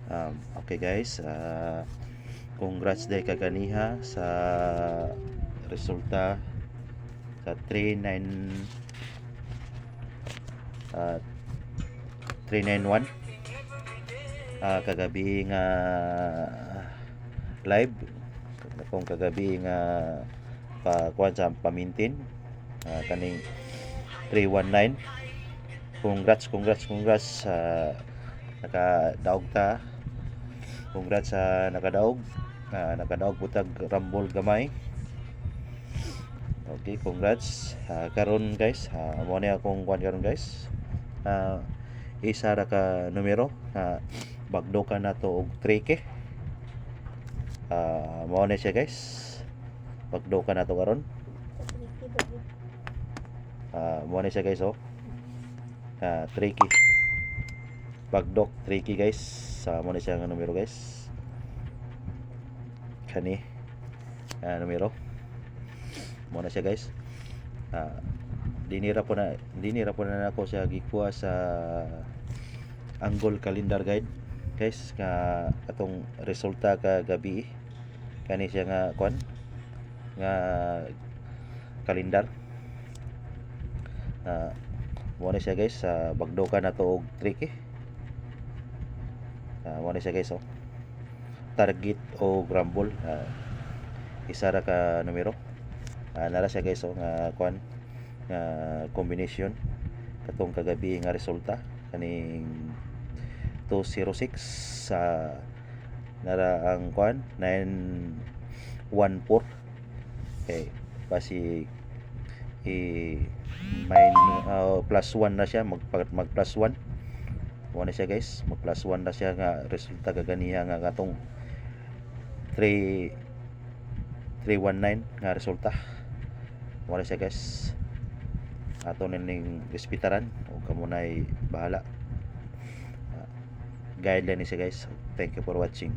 Okay guys, congrats day kaganiha sa resulta sa 391 kagabi nga live kung kagabi nga kuan sa pamintin kaning 319. Congrats sa nakadaog ta. Congrats sa nakadaog butag rambol gamay. Okay, congrats. Karon guys, mo ni akong kuan karon guys. Isa ra ka numero bagdo ka na to og 3K. Mo ni siya guys. Bagdo ka na to karon. Mo ni siya guys 3K. Bagdok 3K guys. Mo ni siya nga numero guys. Kani numero. Mo na siya guys. Dinira po na nako siya gikuha sa Angle Calendar Guide guys atong resulta kagabi. Kani siya nga kuan nga kalendar. Mo na siya guys, bagdo ka na to og 3K. Mo na siya guys target o rumble, isa ra ka numero. Nara siya guys nga kuan nga combination katong kagabi nga resulta kaning 206 nara ang kuan 914. Okay, basi may plus 1 na siya, mag plus 1. Mo na siya guys, mag plus 1 na siya nga resulta kaganiha nga katong 319 nga resulta. Mo na siya guys, ato ning ispitaran o kamo nay bahala. Guideline ni siya guys. Thank you for watching.